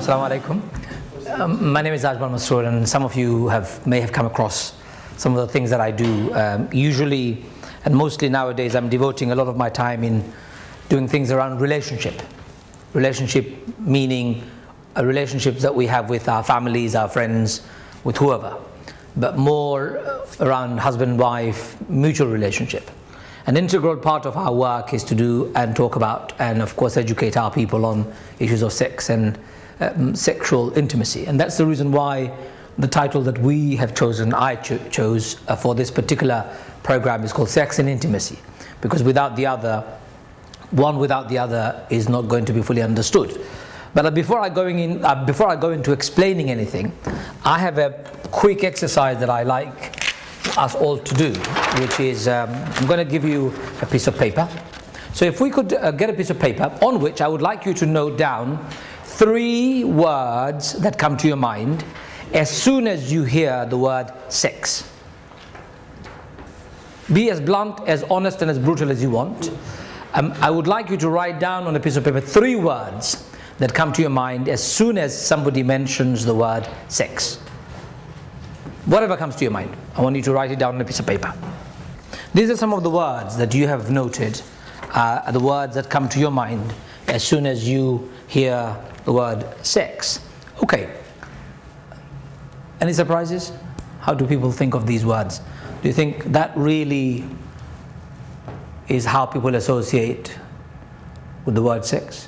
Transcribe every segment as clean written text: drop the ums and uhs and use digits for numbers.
Assalamu alaikum. My name is Ajmal Masroor, and some of you may have come across some of the things that I do. Usually and mostly nowadays, I'm devoting a lot of my time in doing things around relationship. Relationship meaning relationships that we have with our families, our friends, with whoever, but more around husband-wife, mutual relationship. An integral part of our work is to do and talk about and of course educate our people on issues of sex and sexual intimacy. And that's the reason why the title that we have chosen, I chose for this particular program is called Sex and Intimacy, because without the other, one without the other is not going to be fully understood. But before I go into explaining anything, I have a quick exercise that I like us all to do, which is I'm going to give you a piece of paper. So if we could get a piece of paper on which I would like you to note down 3 words that come to your mind as soon as you hear the word sex. Be as blunt, as honest and as brutal as you want. I would like you to write down on a piece of paper 3 words that come to your mind as soon as somebody mentions the word sex. Whatever comes to your mind, I want you to write it down on a piece of paper. These are some of the words that you have noted, the words that come to your mind as soon as you hear the word sex. Okay. Any surprises? How do people think of these words? Do you think that really is how people associate with the word sex?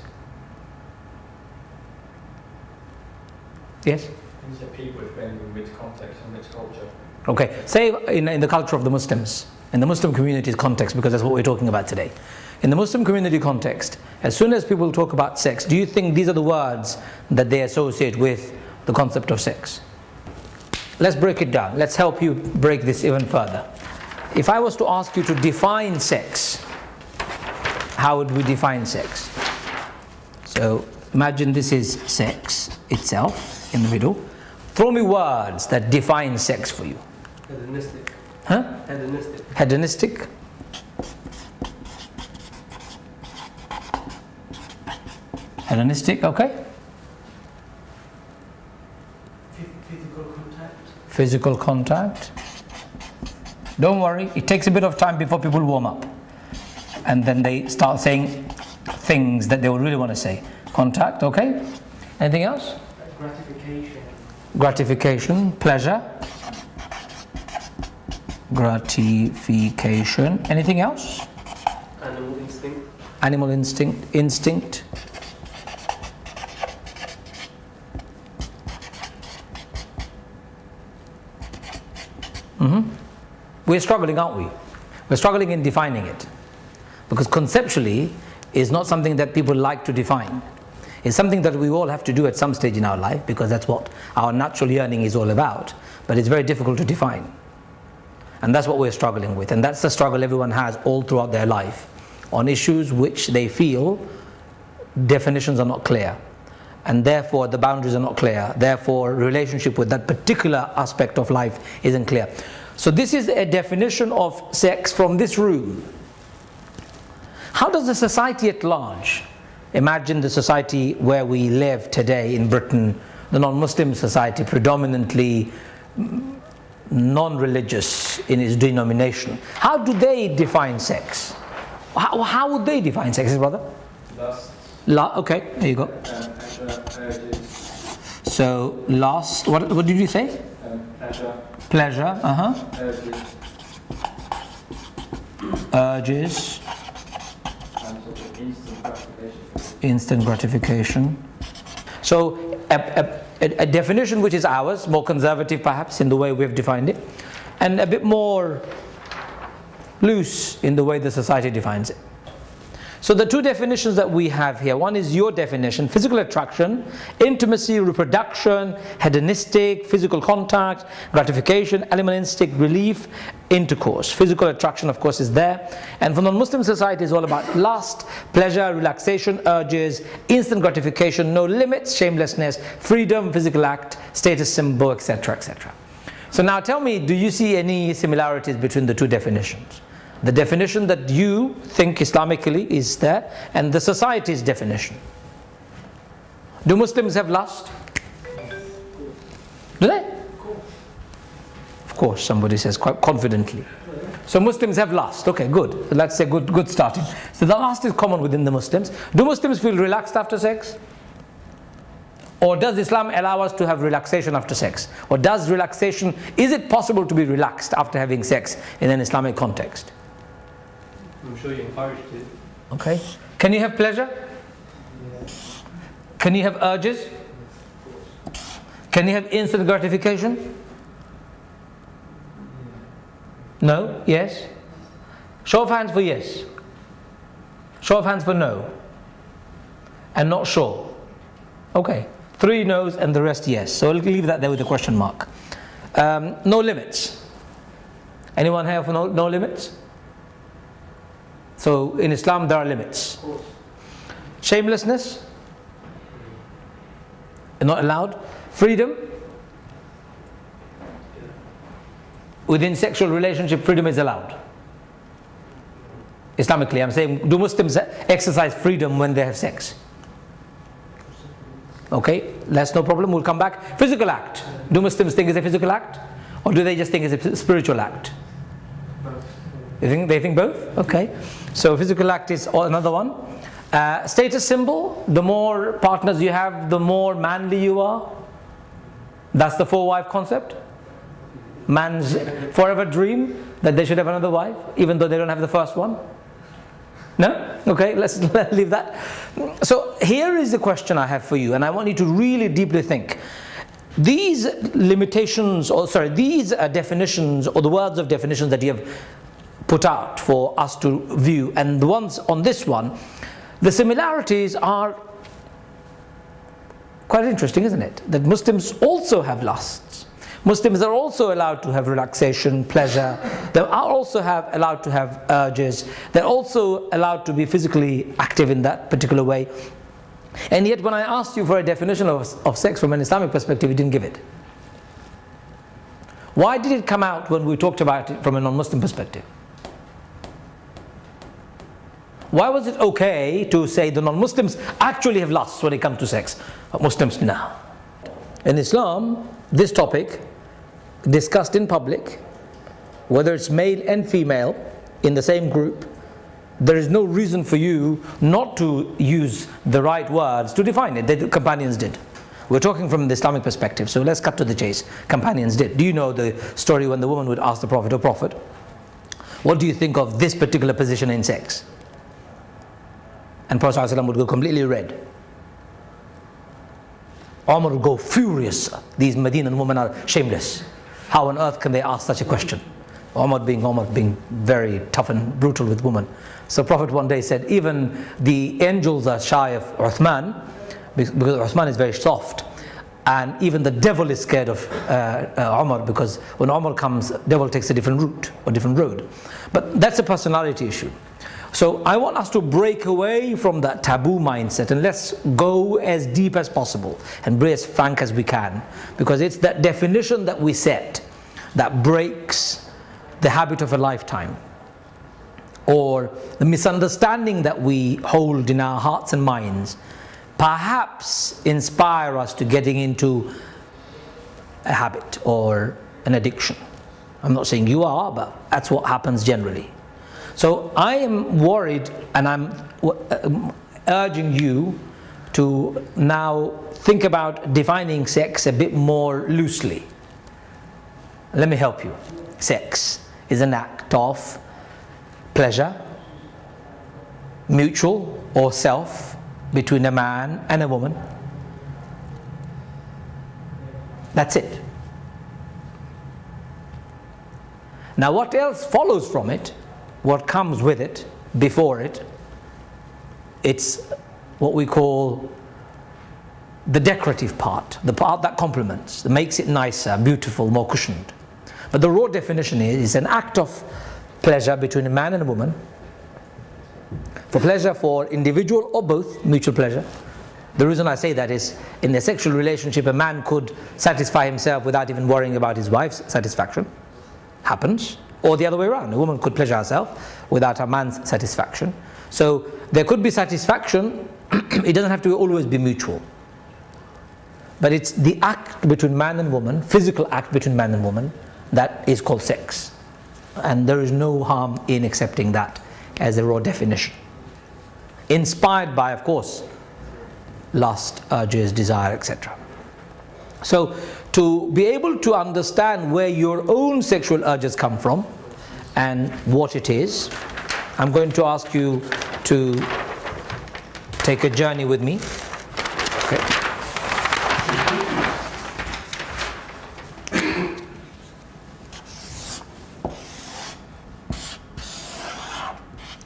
Yes? These are people depending on which context and which culture. Okay, say in the culture of the Muslims, in the Muslim community's context, because that's what we're talking about today. In the Muslim community context, as soon as people talk about sex, do you think these are the words that they associate with the concept of sex? Let's break it down. Let's help you break this even further. If I was to ask you to define sex, how would we define sex? So imagine this is sex itself in the middle. Throw me words that define sex for you. Hedonistic. Huh? Hedonistic. Hedonistic. Hedonistic, okay. Physical contact. Physical contact. Don't worry, it takes a bit of time before people warm up. And then they start saying things that they would really want to say. Contact, okay. Anything else? Gratification. Gratification, pleasure. Gratification. Anything else? Animal instinct. Animal instinct. Instinct. We're struggling, aren't we? We're struggling in defining it, because conceptually is not something that people like to define. It's something that we all have to do at some stage in our life, because that's what our natural yearning is all about, but it's very difficult to define. And that's what we're struggling with, and that's the struggle everyone has all throughout their life on issues which they feel definitions are not clear, and therefore the boundaries are not clear, therefore relationship with that particular aspect of life isn't clear. So this is a definition of sex from this room. How does the society at large, imagine the society where we live today in Britain, the non-Muslim society, predominantly non-religious in its denomination, how do they define sex? How would they define sex, brother? Lust. Okay, there you go. Urges. So lust, what did you say? Pleasure. Pleasure, Urges. Urges. And sort of instant gratification. Instant gratification. So a definition which is ours, more conservative perhaps in the way we've defined it, and a bit more loose in the way the society defines it. So the 2 definitions that we have here, one is your definition: physical attraction, intimacy, reproduction, hedonistic, physical contact, gratification, animal instinct, relief, intercourse. Physical attraction of course is there, and for non-Muslim society is all about lust, pleasure, relaxation, urges, instant gratification, no limits, shamelessness, freedom, physical act, status symbol, etc., etc. So now tell me, do you see any similarities between the 2 definitions? The definition that you think Islamically is there, and the society's definition. Do Muslims have lust? Do they? Of course, somebody says quite confidently. So Muslims have lust. Okay, good. Let's say good starting. So the lust is common within the Muslims. Do Muslims feel relaxed after sex? Or does Islam allow us to have relaxation after sex? Or does relaxation, is it possible to be relaxed after having sex in an Islamic context? I'm sure you're encouraged to. Okay. Can you have pleasure? Yes. Can you have urges? Can you have instant gratification? No? Yes? Show of hands for yes. Show of hands for no. And not sure. Okay. 3 no's and the rest yes. So we'll leave that there with a question mark. No limits. Anyone here for no limits? So in Islam there are limits. Shamelessness? Not allowed. Freedom? Within sexual relationship, freedom is allowed. Islamically, I'm saying, do Muslims exercise freedom when they have sex? Okay, that's no problem, we'll come back. Physical act. Do Muslims think it's a physical act? Or do they just think it's a spiritual act? They think both? Okay. So physical act is another one. Status symbol. The more partners you have, the more manly you are. That's the 4-wife concept. Man's forever dream that they should have another wife, even though they don't have the first one. No? Okay, let's leave that. So here is the question I have for you, and I want you to really deeply think. These limitations, or sorry, these definitions, or the words of definitions that you have put out for us to view, and the ones on this one, the similarities are quite interesting, isn't it? That Muslims also have lusts. Muslims are also allowed to have relaxation, pleasure. They are also allowed to have urges. They're also allowed to be physically active in that particular way. And yet when I asked you for a definition of sex from an Islamic perspective, you didn't give it. Why did it come out when we talked about it from a non-Muslim perspective? Why was it okay to say the non-Muslims actually have lusts when it comes to sex? Muslims, no. In Islam, this topic, discussed in public, whether it's male and female in the same group, there is no reason for you not to use the right words to define it. The companions did. We're talking from the Islamic perspective, so let's cut to the chase. Companions did. Do you know the story when the woman would ask the Prophet, "Oh Prophet, what do you think of this particular position in sex?" And Prophet ﷺ would go completely red. Umar would go furious. These Medinan women are shameless. How on earth can they ask such a question? Umar being very tough and brutal with women. So Prophet one day said, even the angels are shy of Uthman, because Uthman is very soft. And even the devil is scared of Umar, because when Umar comes, devil takes a different route or different road. But that's a personality issue. So I want us to break away from that taboo mindset, and let's go as deep as possible and be as frank as we can, because it's that definition that we set that breaks the habit of a lifetime, or the misunderstanding that we hold in our hearts and minds, perhaps inspire us to getting into a habit or an addiction. I'm not saying you are, but that's what happens generally. So I am worried, and I'm urging you to now think about defining sex a bit more loosely. Let me help you. Sex is an act of pleasure, mutual or self, between a man and a woman. That's it. Now what else follows from it, what comes with it, before it, it's what we call the decorative part, the part that complements, that makes it nicer, beautiful, more cushioned. But the raw definition is an act of pleasure between a man and a woman, for pleasure for individual or both, mutual pleasure. The reason I say that is, in a sexual relationship, a man could satisfy himself without even worrying about his wife's satisfaction. Happens. Or the other way around, a woman could pleasure herself without her man's satisfaction. So there could be satisfaction, it doesn't have to always be mutual. But it's the act between man and woman, physical act between man and woman, that is called sex. And there is no harm in accepting that as a raw definition. Inspired by, of course, lust, urges, desire, etc. So, to be able to understand where your own sexual urges come from and what it is, I'm going to ask you to take a journey with me. Okay.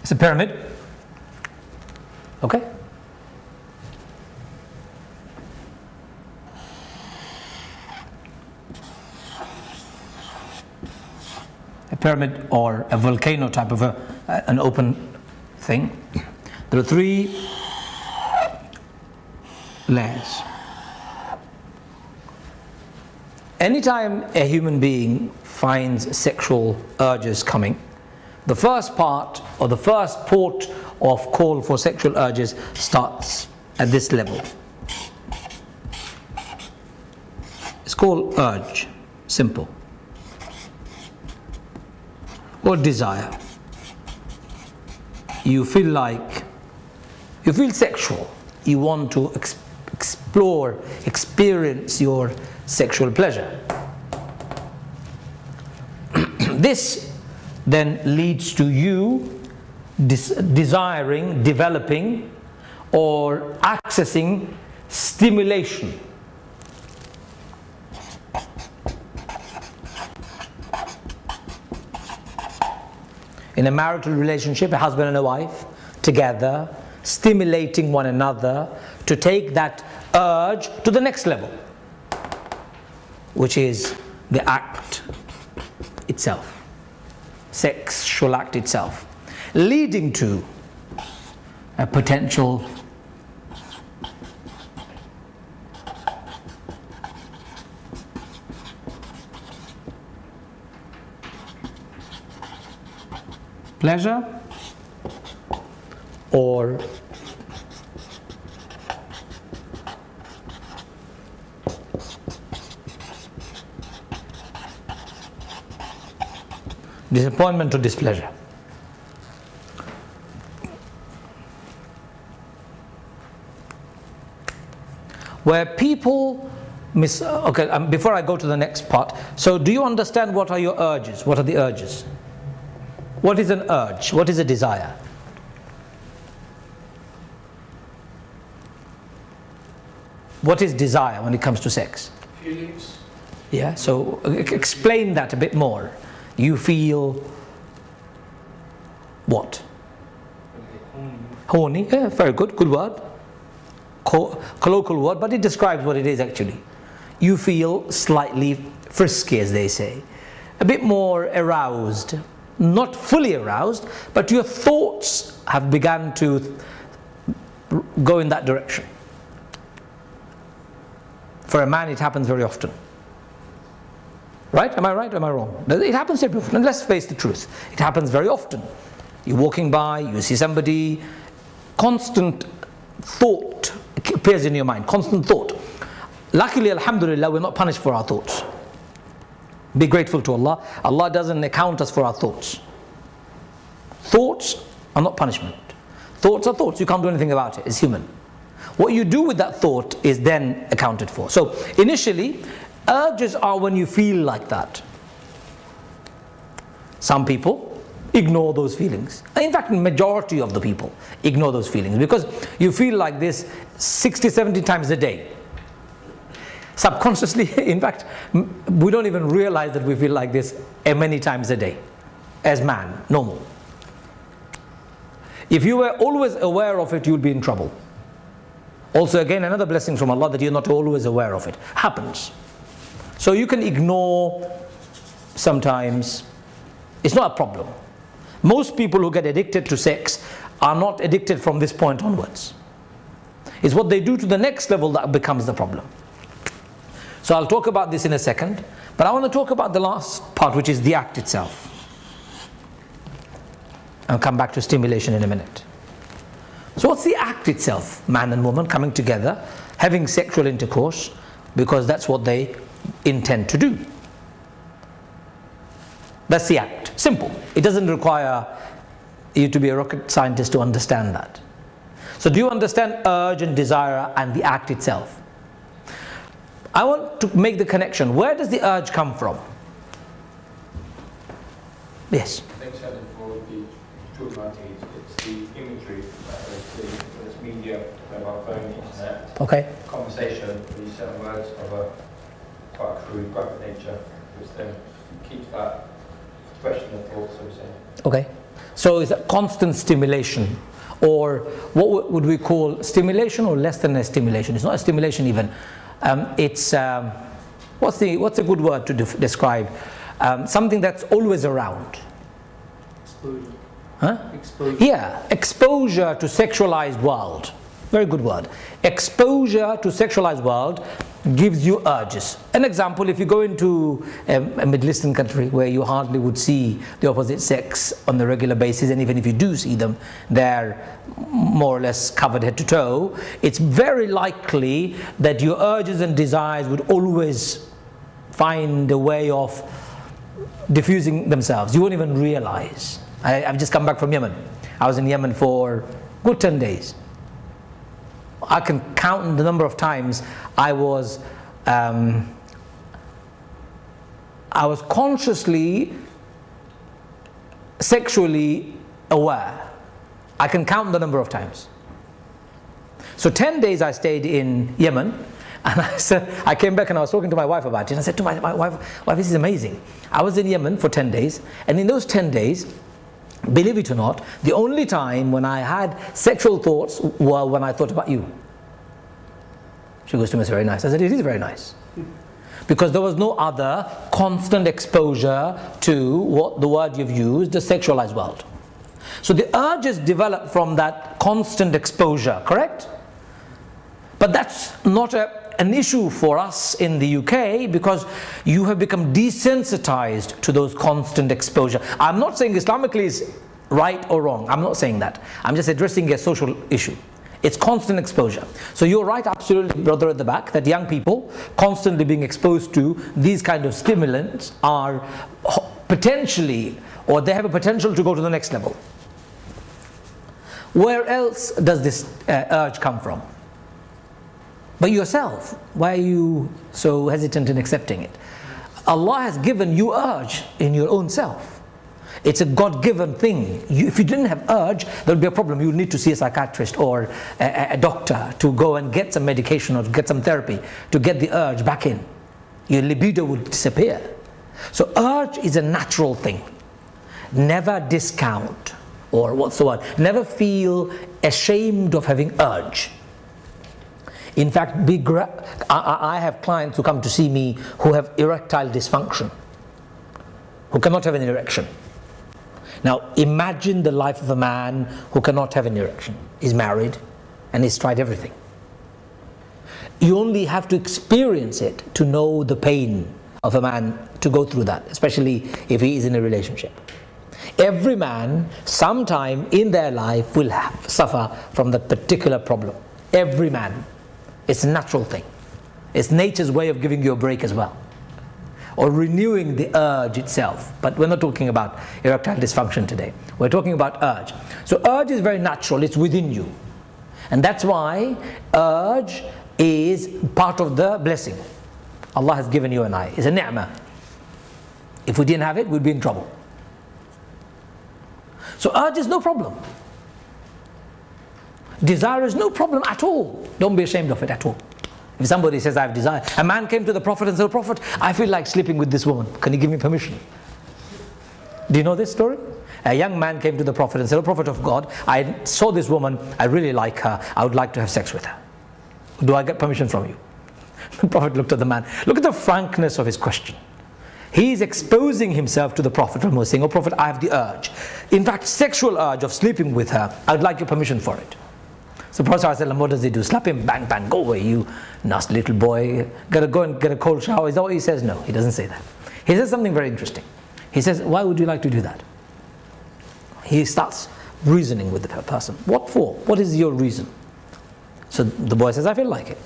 It's a pyramid. Okay. A pyramid or a volcano type of an open thing. There are 3 layers. Anytime a human being finds sexual urges coming, the first part or the first port of call for sexual urges starts at this level. It's called urge, simple, or desire. You feel sexual, you want to explore, experience your sexual pleasure. This then leads to you desiring, developing, or accessing stimulation. In a marital relationship, a husband and a wife together, stimulating one another to take that urge to the next level, which is the act itself, sexual act itself, leading to a potential pleasure or disappointment or displeasure. Where people before I go to the next part, so do you understand what are your urges? What are the urges? What is an urge? What is a desire? What is desire when it comes to sex? Feelings. Yeah, so explain that a bit more. You feel what? Horny. Yeah, very good. Good word. Colloquial word, but it describes what it is actually. You feel slightly frisky, as they say. A bit more aroused. Not fully aroused, but your thoughts have begun to go in that direction. For a man, it happens very often. Right? Am I right or am I wrong? It happens very often. And let's face the truth. It happens very often. You're walking by, you see somebody, constant thought appears in your mind, constant thought. Luckily, alhamdulillah, we're not punished for our thoughts. Be grateful to Allah. Allah doesn't account us for our thoughts. Thoughts are not punishment. Thoughts are thoughts. You can't do anything about it. It's human. What you do with that thought is then accounted for. So initially, urges are when you feel like that. Some people ignore those feelings. In fact, majority of the people ignore those feelings because you feel like this 60, 70 times a day. Subconsciously, in fact, we don't even realize that we feel like this many times a day as man, normal. If you were always aware of it, you'll be in trouble. Also, again, another blessing from Allah that you're not always aware of it. Happens. So you can ignore sometimes. It's not a problem. Most people who get addicted to sex are not addicted from this point onwards. It's what they do to the next level that becomes the problem. So I'll talk about this in a second, but I want to talk about the last part, which is the act itself. I'll come back to stimulation in a minute. So what's the act itself? Man and woman coming together, having sexual intercourse. because that's what they intend to do. That's the act. Simple. It doesn't require you to be a rocket scientist to understand that. So do you understand urge and desire and the act itself? I want to make the connection. Where does the urge come from? Yes? I think certainly for the children it's the imagery, it's media, mobile phone, the internet, Okay. conversation, these certain words of a quite a crude, graphic nature, which then keeps that expression of thoughts, so to say. Okay. So it's a constant stimulation, or what would we call stimulation, or less than a stimulation? It's not a stimulation even. It's what's a good word to describe something that's always around? Exposure. Huh? Exposure. Yeah, exposure to sexualized world. Very good word. Exposure to sexualized world gives you urges. An example, if you go into a Middle Eastern country where you hardly would see the opposite sex on a regular basis, and even if you do see them, they're more or less covered head to toe, it's very likely that your urges and desires would always find a way of diffusing themselves. You won't even realize. I've just come back from Yemen. I was in Yemen for a good 10 days. I can count the number of times I was consciously sexually aware. I can count the number of times. So 10 days I stayed in Yemen, and I came back and I was talking to my wife about it, and I said to my wife, this is amazing. I was in Yemen for 10 days, and in those 10 days, believe it or not, the only time when I had sexual thoughts were when I thought about you. She goes to me, it's very nice. I said, it is very nice. Because there was no other constant exposure to what the word you've used, the sexualized world. So the urges develop from that constant exposure, correct? But that's not an issue for us in the UK, because you have become desensitized to those constant exposure. I'm not saying Islamically is right or wrong. I'm not saying that. I'm just addressing a social issue. It's constant exposure. So you're right, absolutely, brother at the back, that young people constantly being exposed to these kind of stimulants are potentially, or they have a potential to go to the next level. Where else does this urge come from? But yourself. Why are you so hesitant in accepting it? Allah has given you urge in your own self. It's a God-given thing. If you didn't have urge, there would be a problem. You would need to see a psychiatrist or a doctor to go and get some medication or get some therapy to get the urge back in. Your libido would disappear. So urge is a natural thing. Never discount, or what's the word? Never feel ashamed of having urge. In fact, I have clients who come to see me who have erectile dysfunction, who cannot have an erection. Now imagine the life of a man who cannot have an erection. He's married and he's tried everything. You only have to experience it to know the pain of a man to go through that, especially if he is in a relationship. Every man sometime in their life will suffer from that particular problem. Every man. It's a natural thing. It's nature's way of giving you a break as well, or renewing the urge itself. But we're not talking about erectile dysfunction today. We're talking about urge. So urge is very natural. It's within you. And that's why urge is part of the blessing Allah has given you and I. It's a ni'mah. If we didn't have it, we'd be in trouble. So urge is no problem. Desire is no problem at all. Don't be ashamed of it at all. If somebody says, I have desire. A man came to the Prophet and said, Prophet, I feel like sleeping with this woman. Can you give me permission? Do you know this story? A young man came to the Prophet and said, O Prophet of God, I saw this woman, I really like her, I would like to have sex with her. Do I get permission from you? The Prophet looked at the man. Look at the frankness of his question. He is exposing himself to the Prophet, almost saying, O Prophet, I have the urge. In fact, sexual urge of sleeping with her, I would like your permission for it. So Prophet ﷺ, what does he do? Slap him, bang, bang, go away, you nasty little boy. Gotta go and get a cold shower. Is that what he says? No, he doesn't say that. He says something very interesting. He says, why would you like to do that? He starts reasoning with the person. What for? What is your reason? So the boy says, I feel like it.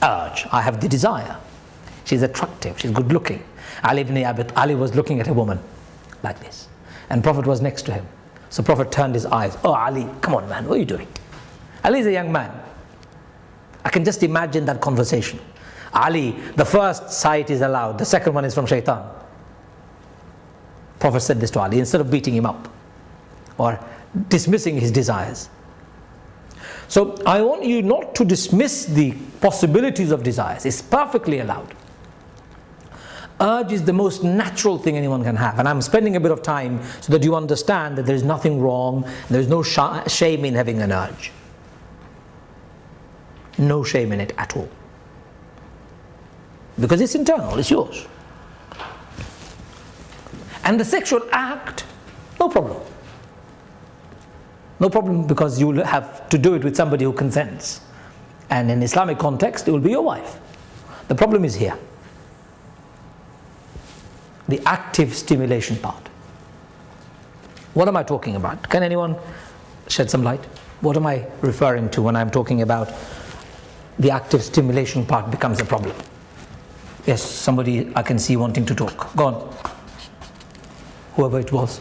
urge. I have the desire. She's attractive, she's good looking. Ali was looking at a woman like this, and Prophet was next to him. So Prophet turned his eyes. Oh Ali, come on man, what are you doing? Ali is a young man. I can just imagine that conversation. Ali, the first sight is allowed, the second one is from shaitan. Prophet said this to Ali instead of beating him up or dismissing his desires. So I want you not to dismiss the possibilities of desires. It's perfectly allowed. Urge is the most natural thing anyone can have, and I'm spending a bit of time so that you understand that there is nothing wrong, there is no shame in having an urge. No shame in it at all. Because it's internal, it's yours. And the sexual act, no problem. No problem, because you will have to do it with somebody who consents. And in Islamic context, it will be your wife. The problem is here. The active stimulation part. What am I talking about? Can anyone shed some light? What am I referring to when I'm talking about the active stimulation part becomes a problem? Yes, somebody I can see wanting to talk. Go on. Whoever it was.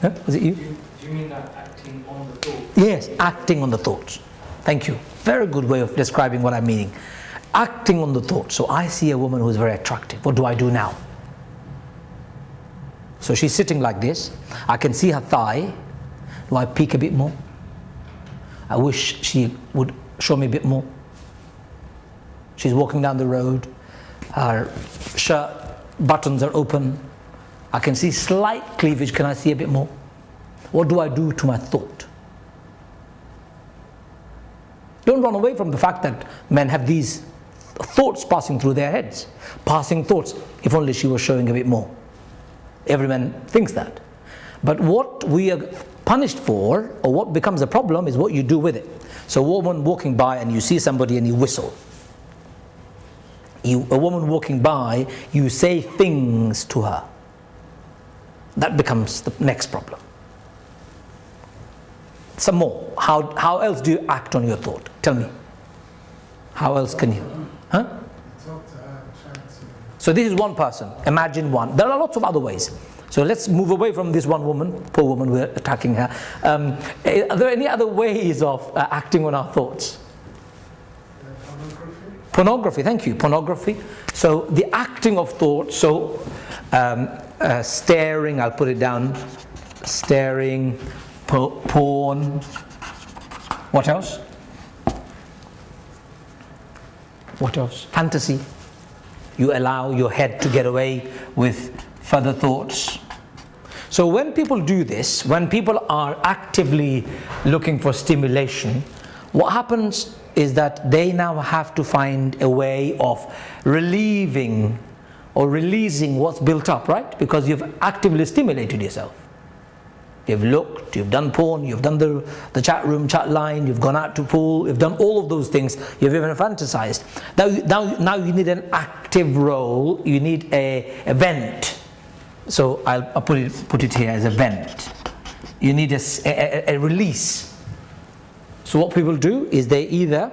Huh? Was it you? Do you mean that acting on the thought? Yes, acting on the thoughts. Thank you. Very good way of describing what I'm meaning. Acting on the thought. So I see a woman who's very attractive. What do I do now? So she's sitting like this. I can see her thigh. Do I peek a bit more? I wish she would show me a bit more. She's walking down the road. Her shirt buttons are open. I can see slight cleavage. Can I see a bit more? What do I do to my thought? Don't run away from the fact that men have these thoughts passing through their heads. Passing thoughts. If only she was showing a bit more. Every man thinks that. But what we are punished for, or what becomes a problem, is what you do with it. So a woman walking by and you see somebody and you whistle. A woman walking by, you say things to her. That becomes the next problem. Some more. How else do you act on your thought? Tell me. How else can you? Huh? So this is one person. Imagine one. There are lots of other ways. So let's move away from this one woman. Poor woman, we're attacking her. Are there any other ways of acting on our thoughts? Pornography, thank you. Pornography. So the acting of thought. So staring, I'll put it down. Staring, porn. What else? What else? Fantasy. You allow your head to get away with further thoughts. So when people do this, when people are actively looking for stimulation, what happens is that they now have to find a way of relieving or releasing what's built up, right? Because you've actively stimulated yourself. You've looked, you've done porn, you've done the chat room, chat line, you've gone out to pool, you've done all of those things, you've even fantasized. Now you need an active role, you need a vent. So I'll put it here as a vent. You need a release. So what people do is they either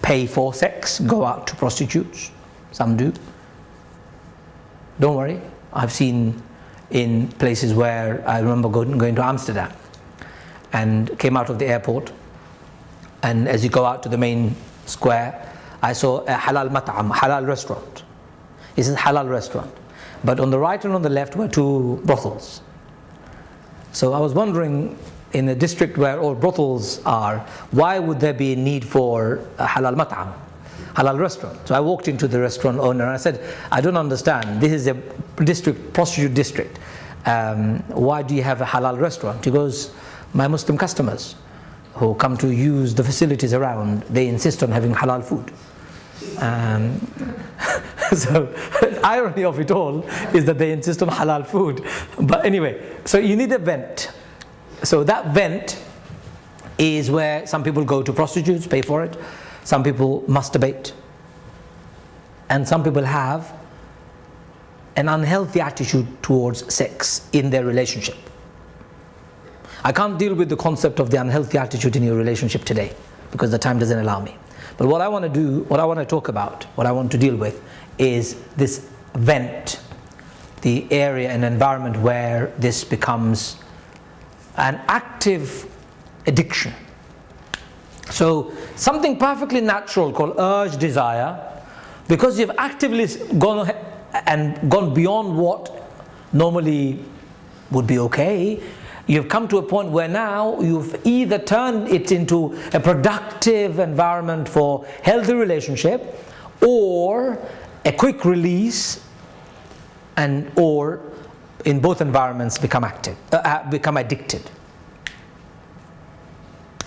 pay for sex, go out to prostitutes, some do. Don't worry, I've seen in places where I remember going to Amsterdam and came out of the airport, and as you go out to the main square, I saw a halal mat'am, halal restaurant. This is a halal restaurant, but on the right and on the left were two brothels. So I was wondering, in a district where all brothels are, why would there be a need for a halal mat'am, halal restaurant? So I walked into the restaurant owner and I said, I don't understand, this is a district, prostitute district, why do you have a halal restaurant? He goes, my Muslim customers who come to use the facilities around, they insist on having halal food. So the irony of it all is that they insist on halal food. But anyway, so you need a vent. So that vent is where some people go to prostitutes, pay for it. Some people masturbate. And some people have an unhealthy attitude towards sex in their relationship. I can't deal with the concept of the unhealthy attitude in your relationship today because the time doesn't allow me. But what I want to do, what I want to talk about, what I want to deal with is this vent, the area and environment where this becomes an active addiction. So something perfectly natural called urge, desire, because you've actively gone beyond what normally would be okay, you've come to a point where now you've either turned it into a productive environment for healthy relationship, or a quick release, and or in both environments become active, become addicted.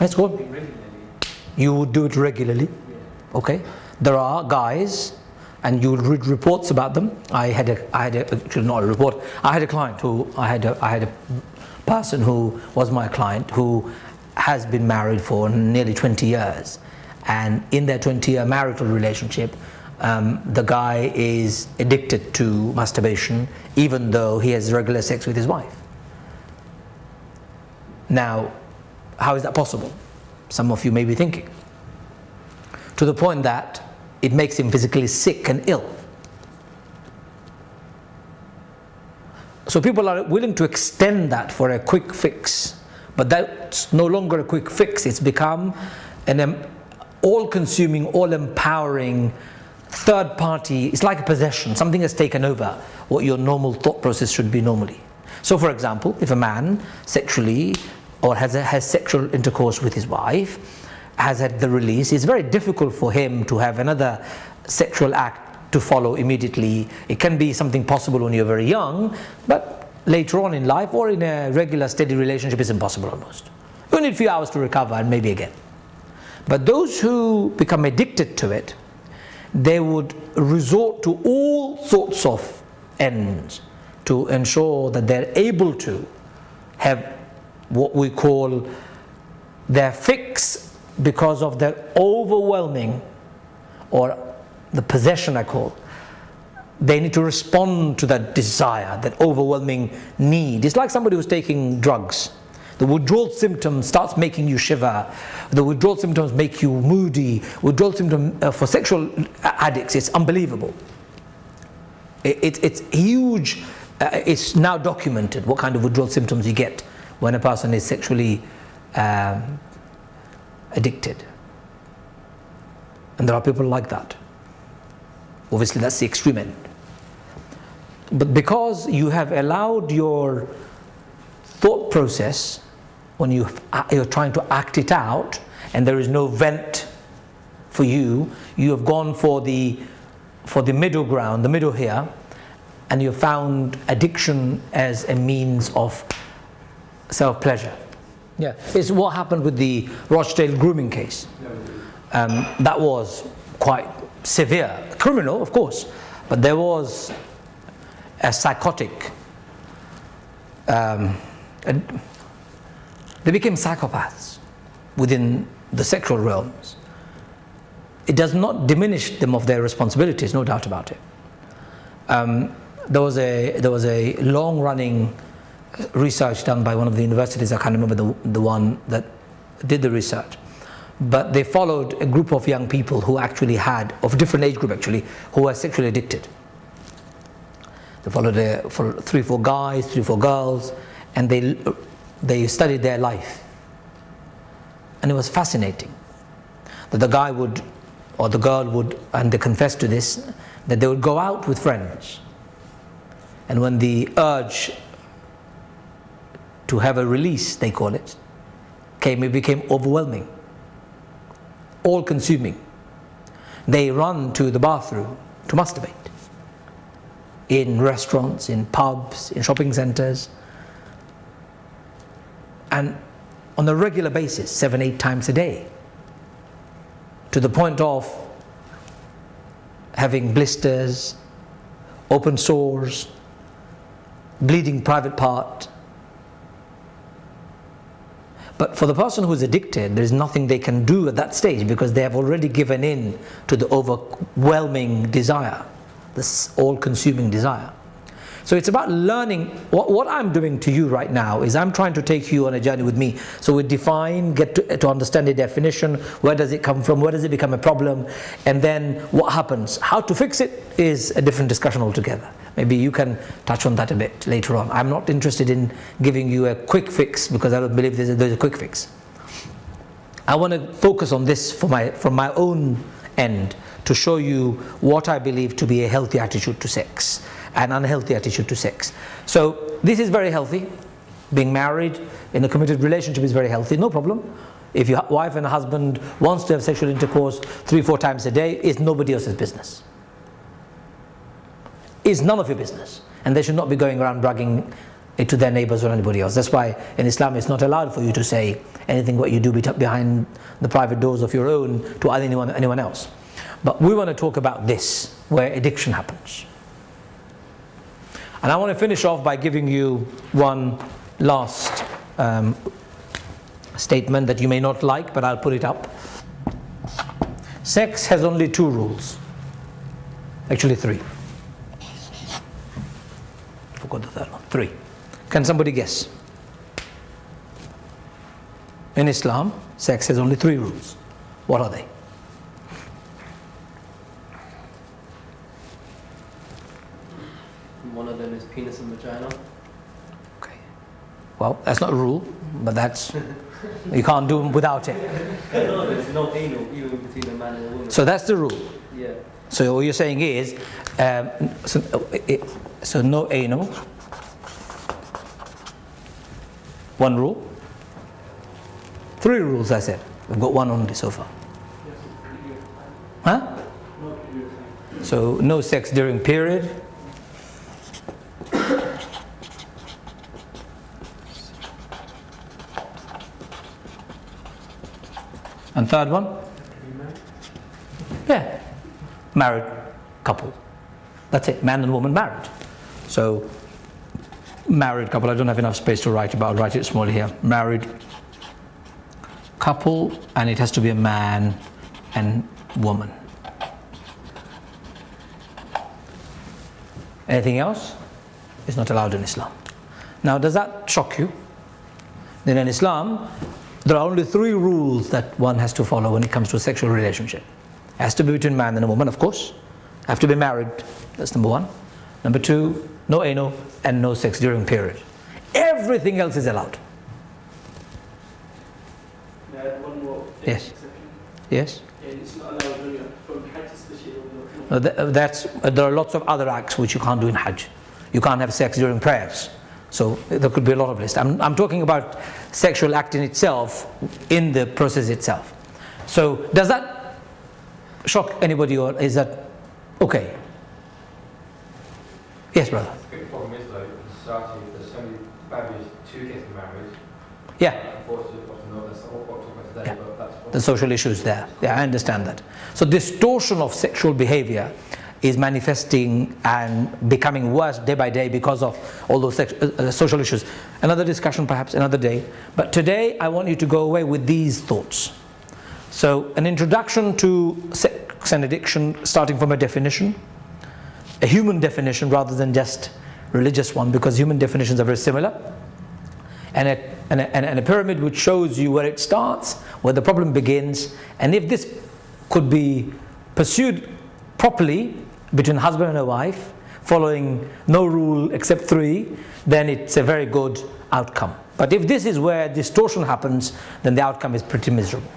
Let's go. You would do it regularly. Okay. There are guys, and you will read reports about them. Actually not a report. I had a client who, I had a person who was my client who has been married for nearly 20 years. And in their 20-year marital relationship, the guy is addicted to masturbation, even though he has regular sex with his wife. Now, how is that possible? Some of you may be thinking. To the point that it makes him physically sick and ill. So people are willing to extend that for a quick fix, but that's no longer a quick fix. It's become an all-consuming, all-empowering third party. It's like a possession. Something has taken over what your normal thought process should be normally. So for example, if a man sexually or has sexual intercourse with his wife, has had the release, it's very difficult for him to have another sexual act to follow immediately. It can be something possible when you're very young, but later on in life or in a regular steady relationship it's impossible almost. You need a few hours to recover and maybe again. But those who become addicted to it, they would resort to all sorts of ends to ensure that they're able to have what we call their fix, because of their overwhelming, or the possession I call. They need to respond to that desire, that overwhelming need. It's like somebody who's taking drugs. The withdrawal symptom starts making you shiver. The withdrawal symptoms make you moody. Withdrawal symptom for sexual addicts, it's unbelievable. It's huge. It's now documented what kind of withdrawal symptoms you get when a person is sexually addicted. And there are people like that. Obviously that's the extreme end. But because you have allowed your thought process, when you're trying to act it out and there is no vent for you, you have gone for the middle ground, the middle here, and you have found addiction as a means of self-pleasure. Yeah, it's what happened with the Rochdale grooming case. That was quite severe. Criminal, of course, but there was a psychotic. They became psychopaths within the sexual realms. It does not diminish them of their responsibilities, no doubt about it. There was a long-running research done by one of the universities. I can't remember the one that did the research, but they followed a group of young people who actually had, of different age group actually, who were sexually addicted. They followed for 3-4 guys, 3-4 girls, and they studied their life, and it was fascinating that the guy would, or the girl would, and they confessed to this, that they would go out with friends, and when the urge to have a release, they call it, it became overwhelming, all-consuming. They run to the bathroom to masturbate, in restaurants, in pubs, in shopping centers, and on a regular basis, 7-8 times a day, to the point of having blisters, open sores, bleeding private part. But for the person who is addicted, there is nothing they can do at that stage, because they have already given in to the overwhelming desire, this all-consuming desire. So it's about learning. What I'm doing to you right now is I'm trying to take you on a journey with me. So we define, get to understand the definition, where does it come from, where does it become a problem, and then what happens. How to fix it is a different discussion altogether. Maybe you can touch on that a bit later on. I'm not interested in giving you a quick fix because I don't believe there's a quick fix. I want to focus on this from my own end to show you what I believe to be a healthy attitude to sex, an unhealthy attitude to sex. So this is very healthy. Being married in a committed relationship is very healthy, no problem. If your wife and husband wants to have sexual intercourse 3-4 times a day, it's nobody else's business. It's none of your business. And they should not be going around bragging it to their neighbors or anybody else. That's why in Islam it's not allowed for you to say anything what you do behind the private doors of your own to anyone else. But we want to talk about this, where addiction happens. And I want to finish off by giving you one last statement that you may not like, but I'll put it up. Sex has only 2 rules. Actually 3. Forgot the third one. 3. Can somebody guess? In Islam, sex has only 3 rules. What are they? One of them is penis and vagina. Okay. Well, that's not a rule, but that's, you can't do them without it. No, there's no anal even between a man and a woman. So that's the rule. Yeah. So what you're saying is, so no anal. 1 rule. 3 rules, I said. We've got 1 only so far. Huh? So no sex during period. And third one? Yeah. Married couple. That's it. Man and woman married. So married couple. I don't have enough space to write about. I'll write it small here. Married couple, and it has to be a man and woman. Anything else is not allowed in Islam. Now, does that shock you? Then in Islam, there are only 3 rules that one has to follow when it comes to a sexual relationship. It has to be between man and a woman, of course. Have to be married. That's number 1. Number 2, no anal and no sex during period. Everything else is allowed. May I add one more Yes. exception? Yes? And it's not allowed when you're from Hajj, especially There are lots of other acts which you can't do in Hajj. You can't have sex during prayers. So there could be a lot of lists. I'm talking about sexual act in itself, in the process itself. So does that shock anybody, or is that okay? Yes, brother. The big problem is though, in society, there's so many barriers to getting married. Yeah. Unfortunately, that's not what we're talking about today, Yeah. but that's what The social issues there. Yeah, I understand that. So distortion of sexual behavior is manifesting and becoming worse day by day because of all those social issues. Another discussion perhaps another day. But today I want you to go away with these thoughts. So an introduction to sex and addiction, starting from a definition, a human definition rather than just religious one, because human definitions are very similar, and a pyramid which shows you where it starts, where the problem begins, and if this could be pursued properly between husband and a wife, following no rule except 3, then it's a very good outcome. But if this is where distortion happens, then the outcome is pretty miserable.